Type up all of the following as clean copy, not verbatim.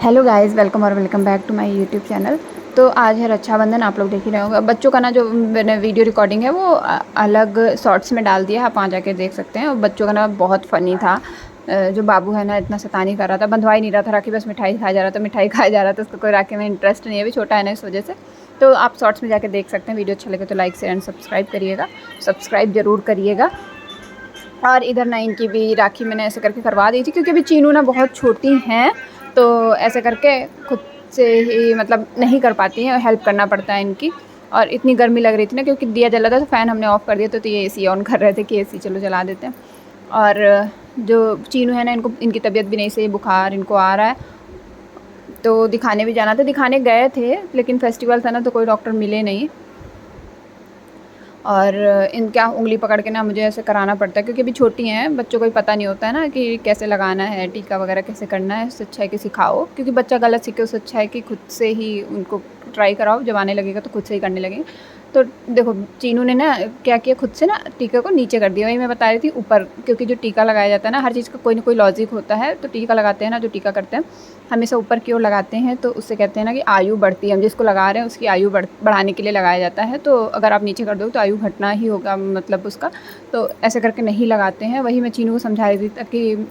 Hello guys, welcome back to my YouTube channel. तो आज है रक्षाबंधन, आप लोग देख ही रहे होंगे। बच्चों का ना जो मैंने वीडियो रिकॉर्डिंग है वो अलग शॉर्ट्स में डाल दिया है, आप वहाँ जाके देख सकते हैं। और बच्चों का ना बहुत फ़नी था। जो बाबू है ना इतना शैतानी कर रहा था, बंधवा ही नहीं रहा था राखी, बस मिठाई खाया जा रहा था, मिठाई खाया जा रहा था। उसको कोई राखी में इंटरेस्ट नहीं है, अभी छोटा है ना इस वजह से। तो आप शॉर्ट्स में जाके देख सकते हैं। वीडियो अच्छा लगे तो लाइक शेयर एंड सब्सक्राइब करिएगा, सब्सक्राइब ज़रूर करिएगा। और इधर ना इनकी भी राखी मैंने ऐसे करके करवा दी थी, क्योंकि अभी चीनू ना बहुत छोटी हैं, तो ऐसे करके खुद से ही मतलब नहीं कर पाती हैं, हेल्प करना पड़ता है इनकी। और इतनी गर्मी लग रही थी ना, क्योंकि दिया जला था तो फ़ैन हमने ऑफ़ कर दिया, तो ये एसी ऑन कर रहे थे कि एसी चलो चला देते हैं। और जो चीनू है ना, इनको इनकी तबीयत भी नहीं सही, बुखार इनको आ रहा है, तो दिखाने भी जाना था। दिखाने गए थे लेकिन फेस्टिवल था ना, तो कोई डॉक्टर मिले नहीं। और इनका उँगली पकड़ के ना मुझे ऐसे कराना पड़ता है, क्योंकि अभी छोटी हैं, बच्चों को भी पता नहीं होता है ना कि कैसे लगाना है, टीका वगैरह कैसे करना है। उससे अच्छा है कि सिखाओ, क्योंकि बच्चा गलत सीखे, उससे अच्छा है कि खुद से ही उनको ट्राई कराओ। जब आने लगेगा तो खुद से ही करने लगेंगे। तो देखो चीनू ने ना क्या किया, खुद से ना टीका को नीचे कर दिया। वही मैं बता रही थी ऊपर, क्योंकि जो टीका लगाया जाता है ना, हर चीज़ का कोई ना कोई लॉजिक होता है। तो टीका लगाते हैं ना, जो टीका करते हैं हमेशा ऊपर की ओर लगाते हैं, तो उससे कहते हैं ना कि आयु बढ़ती है। हम जिसको लगा रहे हैं उसकी आयु बढ़ाने के लिए लगाया जाता है। तो अगर आप नीचे कर दो तो आयु घटना ही होगा मतलब उसका। तो ऐसे करके नहीं लगाते हैं। वही मैं चीनू को समझा रही थी, ताकि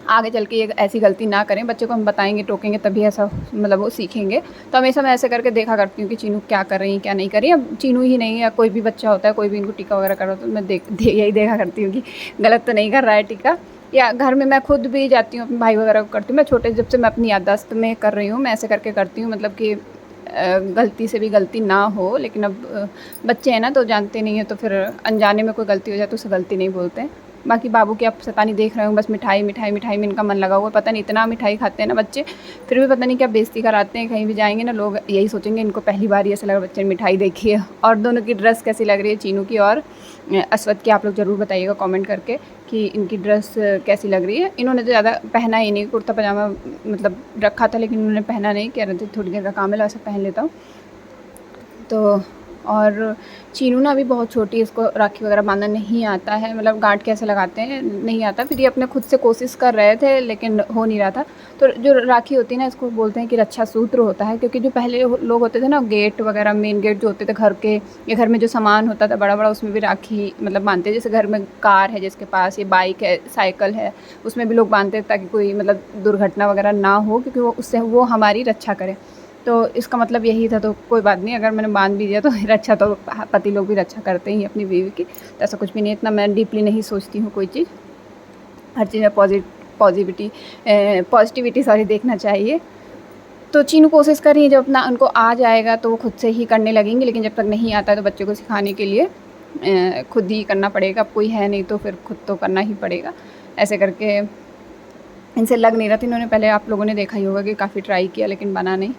आगे चल के ये ऐसी गलती ना करें। बच्चे को हम बताएंगे, टोकेंगे, तभी ऐसा मतलब वो सीखेंगे। तो हमेशा मैं ऐसे करके देखा करती हूँ कि चीनू क्या कर रही है क्या नहीं कर रही है। अब चीनू ही नहीं, या कोई भी बच्चा होता है, कोई भी इनको टीका वगैरह कर रहा, तो मैं यही देखा करती हूँ कि गलत तो नहीं कर रहा है टीका। या घर में मैं खुद भी जाती हूँ, अपने भाई वगैरह को करती हूँ। मैं छोटे जब से मैं अपनी याददाश्त में कर रही हूँ, मैं ऐसे करके करती हूँ, मतलब कि गलती से भी गलती ना हो। लेकिन अब बच्चे हैं ना, तो जानते नहीं हैं, तो फिर अनजाने में कोई गलती हो जाए तो उसे गलती नहीं बोलते हैं। बाकी बाबू की आप शैतानी देख रहे हो, बस मिठाई मिठाई मिठाई में इनका मन लगा हुआ है। पता नहीं इतना मिठाई खाते हैं ना बच्चे, फिर भी पता नहीं क्या बेइज्जती कराते हैं। कहीं भी जाएंगे ना, लोग यही सोचेंगे इनको पहली बार ही ऐसा लगा बच्चे ने मिठाई देखी है। और दोनों की ड्रेस कैसी लग रही है, चीनू की और अस्वद की, आप लोग ज़रूर बताइएगा कमेंट करके कि इनकी ड्रेस कैसी लग रही है। इन्होंने तो ज़्यादा पहना ही नहीं, कुर्ता पजामा मतलब रखा था, लेकिन उन्होंने पहना नहीं। कह रहे थे थोड़ी देर का काम है, वैसे पहन लेता हूँ। तो और चीनू ना अभी बहुत छोटी है, इसको राखी वगैरह बांधना नहीं आता है, मतलब गांठ कैसे लगाते हैं नहीं आता। फिर ये अपने खुद से कोशिश कर रहे थे लेकिन हो नहीं रहा था। तो जो राखी होती है ना, इसको बोलते हैं कि रक्षा सूत्र होता है। क्योंकि जो पहले लोग होते थे ना, गेट वगैरह मेन गेट जो होते थे घर के, या घर में जो सामान होता था बड़ा बड़ा, उसमें भी राखी मतलब बांधते। जैसे घर में कार है जिसके पास, ये बाइक है, साइकिल है, उसमें भी लोग बांधते ताकि कोई मतलब दुर्घटना वगैरह ना हो, क्योंकि वो उससे वो हमारी रक्षा करे। तो इसका मतलब यही था। तो कोई बात नहीं, अगर मैंने बांध भी दिया तो रक्षा तो पति लोग भी रक्षा करते ही अपनी बीवी की। तो ऐसा कुछ भी नहीं, इतना मैं डीपली नहीं सोचती हूँ कोई चीज़। हर चीज़ में पॉजिटिविटी सॉरी देखना चाहिए। तो चीनू कोशिश कर रही है, जब अपना उनको आ जाएगा तो वो खुद से ही करने लगेंगे। लेकिन जब तक नहीं आता तो बच्चों को सिखाने के लिए खुद ही करना पड़ेगा। अब कोई है नहीं तो फिर खुद तो करना ही पड़ेगा। ऐसे करके इनसे लग नहीं रहा था। इन्होंने पहले, आप लोगों ने देखा ही होगा कि काफ़ी ट्राई किया लेकिन बना नहीं।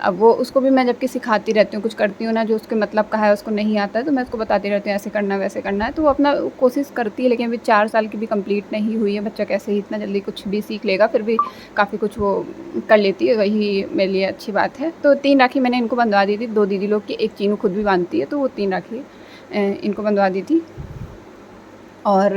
अब वो उसको भी मैं जबकि सिखाती रहती हूँ, कुछ करती हूँ ना जो उसके मतलब का है, उसको नहीं आता है तो मैं उसको बताती रहती हूँ ऐसे करना है वैसे करना है। तो वो अपना कोशिश करती है। लेकिन अभी 4 साल की भी कंप्लीट नहीं हुई है, बच्चा कैसे ही इतना जल्दी कुछ भी सीख लेगा। फिर भी काफ़ी कुछ वो कर लेती है, वही मेरे लिए अच्छी बात है। तो 3 राखी मैंने इनको बंधवा दी थी, 2 दीदी लोग की, 1 चीनू खुद भी बांधती है, तो वो 3 राखी इनको बंधवा दी थी। और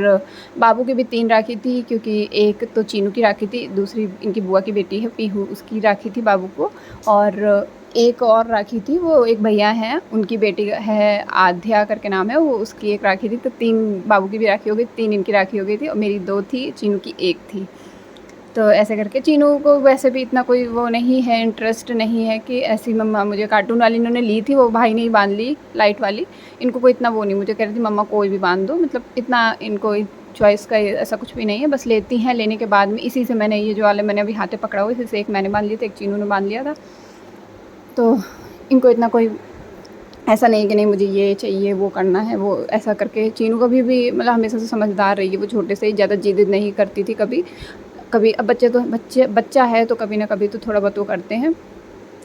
बाबू की भी 3 राखी थी, क्योंकि एक तो चीनू की राखी थी, दूसरी इनकी बुआ की बेटी है पीहू, उसकी राखी थी बाबू को। और एक और राखी थी, वो एक भैया हैं उनकी बेटी है, आध्या करके नाम है, वो उसकी एक राखी थी। तो 3 बाबू की भी राखी हो गई, 3 इनकी राखी हो गई थी, और मेरी 2 थी, चीनू की 1 थी। तो ऐसे करके चीनू को वैसे भी इतना कोई वो नहीं है, इंटरेस्ट नहीं है कि ऐसी मम्मा मुझे कार्टून वाली इन्होंने ली थी, वो भाई ने ही बांध ली लाइट वाली। इनको कोई इतना वो नहीं, मुझे कह रही थी मम्मा कोई भी बांध दो, मतलब इतना इनको चॉइस का ऐसा कुछ भी नहीं है। बस लेती हैं, लेने के बाद में इसी से मैंने ये जो वाले मैंने अभी हाथे पकड़ा हुआ, इसी से एक मैंने बांध लिया था, एक चीनू ने बांध लिया था। तो इनको इतना कोई ऐसा नहीं कि नहीं मुझे ये चाहिए वो करना है, वो ऐसा करके चीनू कभी भी मतलब हमेशा से समझदार रही है। वो छोटे से ही ज़्यादा जिद नहीं करती थी कभी कभी। अब बच्चा है तो कभी ना कभी तो थोड़ा बहुत वो करते हैं।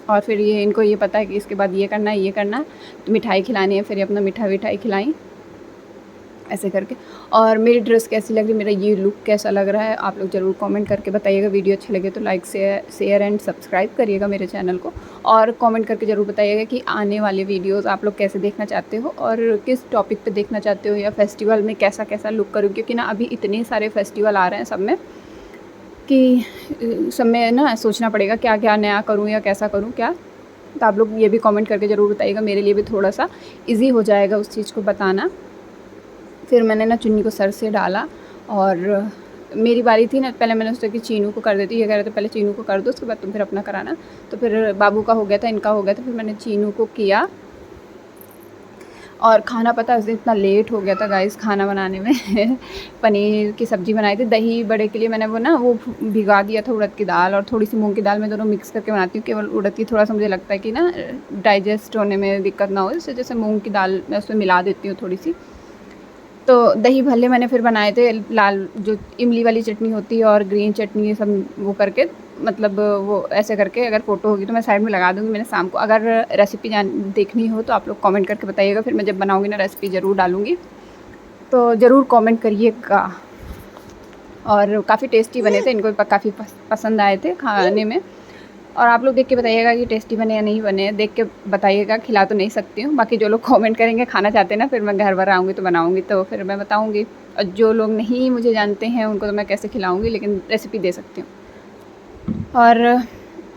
और फिर ये इनको ये पता है कि इसके बाद ये करना है, ये करना है, तो मिठाई खिलानी है, फिर ये अपना मिठाई खिलाई ऐसे करके। और मेरी ड्रेस कैसी लग रही, मेरा ये लुक कैसा लग रहा है, आप लोग ज़रूर कमेंट करके बताइएगा। वीडियो अच्छा लगे तो लाइक शेयर एंड सब्सक्राइब करिएगा मेरे चैनल को। और कमेंट करके ज़रूर बताइएगा कि आने वाले वीडियोस आप लोग कैसे देखना चाहते हो, और किस टॉपिक पे देखना चाहते हो, या फेस्टिवल में कैसा कैसा लुक करूँ। क्योंकि ना अभी इतने सारे फेस्टिवल आ रहे हैं सब में, कि सब में ना सोचना पड़ेगा क्या क्या नया करूँ या कैसा करूँ क्या। तो आप लोग ये भी कमेंट करके ज़रूर बताइएगा, मेरे लिए भी थोड़ा सा ईज़ी हो जाएगा उस चीज़ को बताना। फिर मैंने ना चुन्नी को सर से डाला और मेरी बारी थी ना, पहले मैंने सोचा कि चीनू को कर देती, ये कह रहे थे पहले चीनू को कर दो उसके बाद तुम फिर अपना कराना। तो फिर बाबू का हो गया था, इनका हो गया था, फिर मैंने चीनू को किया। और खाना पता है उस दिन इतना लेट हो गया था गाइस खाना बनाने में पनीर की सब्ज़ी बनाई थी। दही बड़े के लिए मैंने वो भिगा दिया था उड़द की दाल और थोड़ी सी मूंग की दाल, मैं दोनों मिक्स करके बनाती हूँ। केवल उड़द की थोड़ा सा मुझे लगता है कि ना डाइजेस्ट होने में दिक्कत ना हो, इससे जैसे मूंग की दाल मैं उसमें मिला देती हूँ थोड़ी सी। तो दही भल्ले मैंने फिर बनाए थे, लाल जो इमली वाली चटनी होती है और ग्रीन चटनी, ये सब वो करके, मतलब वो ऐसे करके। अगर फ़ोटो होगी तो मैं साइड में लगा दूँगी मैंने शाम को। अगर रेसिपी देखनी हो तो आप लोग कमेंट करके बताइएगा, फिर मैं जब बनाऊँगी ना रेसिपी ज़रूर डालूँगी, तो ज़रूर कमेंट करिएगा। और काफ़ी टेस्टी बने थे, इनको काफ़ी पसंद आए थे खाने में। और आप लोग देख के बताइएगा कि टेस्टी बने या नहीं बने, देख के बताइएगा। खिला तो नहीं सकती हूँ, बाकी जो लोग कमेंट करेंगे खाना चाहते हैं ना, फिर मैं घर पर आऊँगी तो बनाऊँगी तो फिर मैं बताऊँगी। और जो लोग नहीं मुझे जानते हैं उनको तो मैं कैसे खिलाऊँगी, लेकिन रेसिपी दे सकती हूँ। और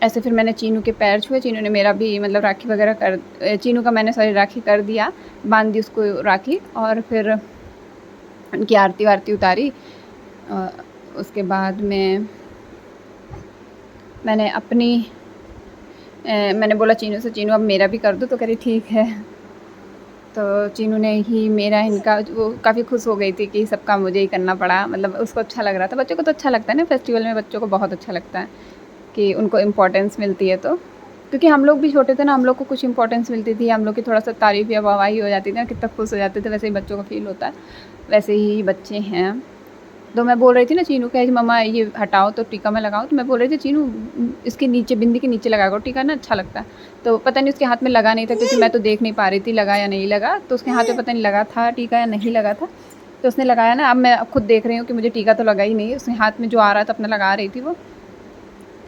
ऐसे फिर मैंने चीनू के पैर छुए, चीनू ने मेरा भी मतलब राखी वगैरह चीनू का मैंने सारी राखी कर दिया, बांध दी उसको राखी। और फिर उनकी आरती वारती उतारी। उसके बाद मैंने अपनी मैंने बोला चीनू से, चीनू अब मेरा भी कर दो, तो कह रही ठीक है। तो चीनू ने ही मेरा, इनका, वो काफ़ी खुश हो गई थी कि सबका मुझे ही करना पड़ा। मतलब उसको अच्छा लग रहा था, बच्चों को तो अच्छा लगता है ना, फेस्टिवल में बच्चों को बहुत अच्छा लगता है कि उनको इम्पोर्टेंस मिलती है। तो क्योंकि हम लोग भी छोटे थे ना, हम लोग को कुछ इम्पोर्टेंस मिलती थी, हम लोग की थोड़ा सा तारीफ़ या वाहवाही हो जाती थी ना, कितना खुश हो जाते थे, वैसे ही बच्चों को फ़ील होता है। वैसे ही बच्चे हैं। तो मैं बोल रही थी ना चीनू, कह रही थी मम्मा ये हटाओ तो टीका मैं लगाऊँ। तो मैं बोल रही थी चीनू इसके नीचे, बिंदी के नीचे लगा करो टीका ना, अच्छा लगता है। तो पता नहीं उसके हाथ में लगा नहीं था, क्योंकि मैं तो देख नहीं पा रही थी लगा या नहीं लगा। तो उसके हाथ में पता नहीं लगा था टीका या नहीं लगा था, तो उसने लगाया ना। अब मैं खुद देख रही हूँ कि मुझे टीका तो लगा ही नहीं, उसने हाथ में जो आ रहा था अपना लगा रही थी वो।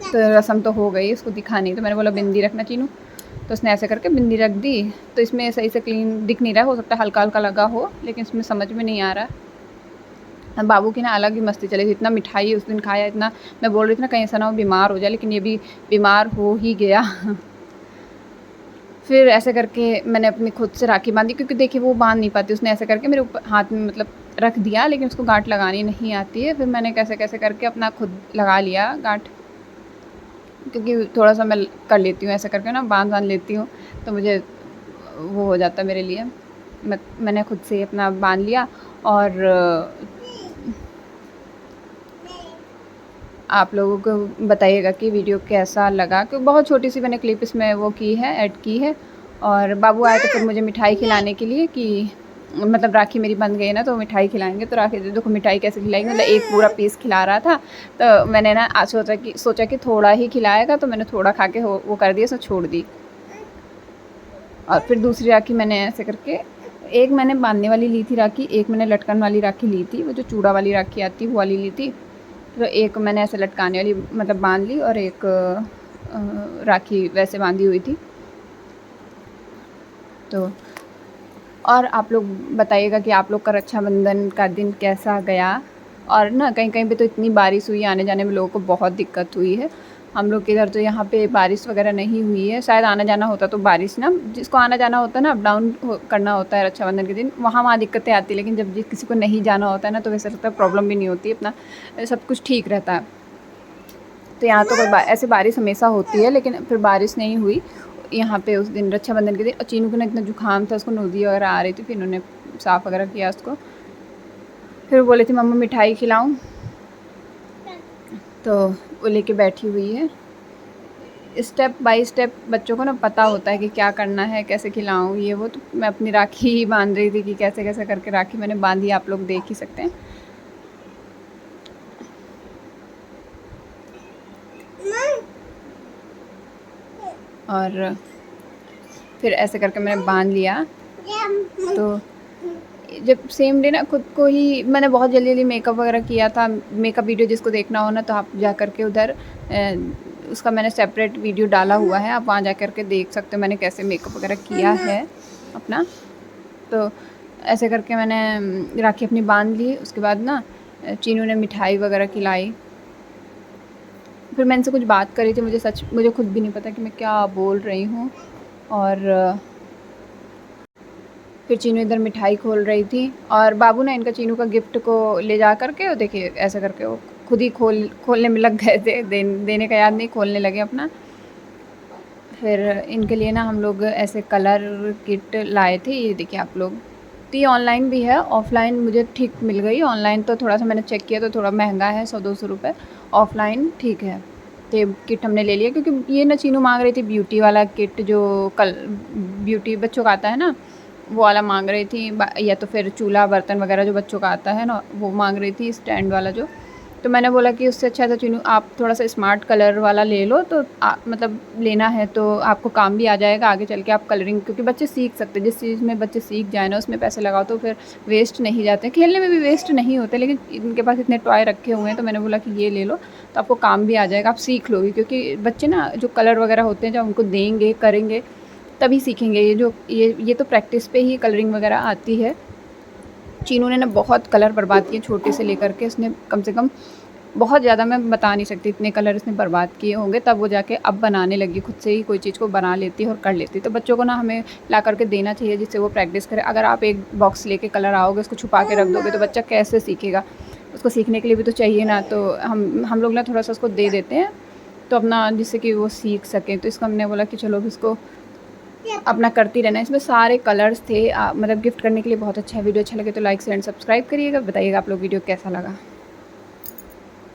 तो रस्म तो हो गई, उसको दिखा नहीं। तो मैंने बोला बिंदी रखना चीनू, तो उसने ऐसे करके बिंदी रख दी। तो इसमें सही से क्लीन दिख नहीं रहा, हो सकता है हल्का हल्का लगा हो, लेकिन इसमें समझ में नहीं आ रहा। बाबू की ना अलग ही मस्ती चली थी, इतना मिठाई उस दिन खाया, इतना। मैं बोल रही थी ना कहीं ऐसा ना हो बीमार हो जाए, लेकिन ये भी बीमार हो ही गया फिर ऐसे करके मैंने अपनी खुद से राखी बांधी, क्योंकि देखिए वो बांध नहीं पाती। उसने ऐसे करके मेरे ऊपर हाथ में मतलब रख दिया, लेकिन उसको गांठ लगानी नहीं आती है। फिर मैंने कैसे कैसे करके अपना खुद लगा लिया गांठ, क्योंकि थोड़ा सा मैं कर लेती हूँ ऐसे करके ना, बांध लेती हूँ, तो मुझे वो हो जाता है मेरे लिए। मैंने खुद से अपना बांध लिया। और आप लोगों को बताइएगा कि वीडियो कैसा लगा, क्योंकि बहुत छोटी सी मैंने क्लिप इसमें वो की है, ऐड की है। और बाबू आए तो फिर मुझे मिठाई खिलाने के लिए, कि मतलब राखी मेरी बन गई है ना, तो मिठाई खिलाएंगे। तो राखी देखो मिठाई कैसे खिलाएंगे, मतलब एक पूरा पीस खिला रहा था। तो मैंने ना आज सोचा कि थोड़ा ही खिलाएगा, तो मैंने थोड़ा खा के वो कर दिया, उसने छोड़ दी। और फिर दूसरी राखी मैंने ऐसे करके, एक मैंने बांधने वाली ली थी राखी, एक मैंने लटकन वाली राखी ली थी, वो जो चूड़ा वाली राखी आती है वो वाली ली थी। तो एक मैंने ऐसे लटकाने वाली मतलब बांध ली, और एक राखी वैसे बांधी हुई थी। तो और आप लोग बताइएगा कि आप लोग का रक्षाबंधन का दिन कैसा गया। और ना कहीं कहीं पे तो इतनी बारिश हुई, आने जाने में लोगों को बहुत दिक्कत हुई है। हम लोग के इधर तो यहाँ पे बारिश वगैरह नहीं हुई है। शायद आना जाना होता तो बारिश ना, जिसको आना जाना होता है ना, अप डाउन करना होता है रक्षाबंधन के दिन, वहाँ दिक्कतें आती है। लेकिन जब किसी को नहीं जाना होता है ना, तो वैसे लगता है प्रॉब्लम भी नहीं होती, अपना सब कुछ ठीक रहता है। तो यहाँ तो कोई ऐसे बारिश हमेशा होती है, लेकिन फिर बारिश नहीं हुई यहाँ पे उस दिन रक्षाबंधन के दिन। और चीनू को ना इतना जुकाम था, उसको नोज़ी वगैरह आ रही थी, फिर इन्होंने साफ़ वगैरह किया उसको। फिर बोले थे मम्मा मिठाई खिलाऊं, तो वो लेके बैठी हुई है। स्टेप बाय स्टेप बच्चों को ना पता होता है कि क्या करना है, कैसे खिलाऊं, ये वो। तो मैं अपनी राखी ही बांध रही थी कि कैसे कैसे करके राखी मैंने बांधी, आप लोग देख ही सकते हैं। और फिर ऐसे करके मैंने बांध लिया। तो जब सेम डे ना खुद को ही मैंने बहुत जल्दी जल्दी मेकअप वगैरह किया था। मेकअप वीडियो जिसको देखना हो ना, तो आप जा कर के उधर उसका मैंने सेपरेट वीडियो डाला हुआ है, आप वहाँ जा कर के देख सकते हो मैंने कैसे मेकअप वगैरह किया है अपना। तो ऐसे करके मैंने राखी अपनी बांध ली। उसके बाद ना चीनू ने मिठाई वगैरह खिलाई, फिर मैं इनसे कुछ बात कर रही थी, मुझे खुद भी नहीं पता कि मैं क्या बोल रही हूँ। और फिर चीनू इधर मिठाई खोल रही थी और बाबू ना इनका चीनू का गिफ्ट को ले जा कर के, वो देखिए ऐसे करके वो खुद ही खोलने में लग गए थे, देने का याद नहीं, खोलने लगे अपना। फिर इनके लिए ना हम लोग ऐसे कलर किट लाए थे, ये देखिए आप लोग। तो ये ऑनलाइन भी है, ऑफ़लाइन मुझे ठीक मिल गई। ऑनलाइन तो थोड़ा सा मैंने चेक किया तो थोड़ा महंगा है, 100-200 रुपये। ऑफ़लाइन ठीक है। तो ये किट हमने ले लिया क्योंकि ये ना चीनू मांग रही थी ब्यूटी वाला किट, जो कल ब्यूटी बच्चों का आता है ना, वो वाला मांग रही थी। या तो फिर चूल्हा बर्तन वगैरह जो बच्चों का आता है ना, वो मांग रही थी, स्टैंड वाला जो। तो मैंने बोला कि उससे अच्छा था चीनू आप थोड़ा सा स्मार्ट कलर वाला ले लो, तो मतलब लेना है तो आपको काम भी आ जाएगा आगे चल के, आप कलरिंग, क्योंकि बच्चे सीख सकते हैं। जिस चीज़ में बच्चे सीख जाए ना, उसमें पैसे लगाओ तो फिर वेस्ट नहीं जाते। खेलने में भी वेस्ट नहीं होते, लेकिन इनके पास इतने टॉय रखे हुए हैं तो मैंने बोला कि ये ले लो तो आपको काम भी आ जाएगा, आप सीख लोगे। क्योंकि बच्चे ना जो कलर वगैरह होते हैं, जब उनको देंगे करेंगे तभी सीखेंगे। ये तो प्रैक्टिस पे ही कलरिंग वगैरह आती है। चीनू ने ना बहुत कलर बर्बाद किए, छोटे से लेकर के उसने कम से कम बहुत ज़्यादा, मैं बता नहीं सकती इतने कलर इसने बर्बाद किए होंगे, तब वो जाके अब बनाने लगी, खुद से ही कोई चीज़ को बना लेती है और कर लेती है। तो बच्चों को ना हमें ला करके देना चाहिए जिससे वो प्रैक्टिस करे। अगर आप एक बॉक्स लेके कलर आओगे, उसको छुपा के रख दोगे तो बच्चा कैसे सीखेगा? उसको सीखने के लिए भी तो चाहिए ना। तो हम लोग ना थोड़ा सा उसको दे देते हैं तो अपना, जिससे कि वो सीख सके। तो इसको हमने बोला कि चलो इसको अपना करती रहना। इसमें सारे कलर्स थे, मतलब गिफ्ट करने के लिए बहुत अच्छा है। वीडियो अच्छा लगे तो लाइक शेयर एंड सब्सक्राइब करिएगा। बताइएगा आप लोग वीडियो कैसा लगा।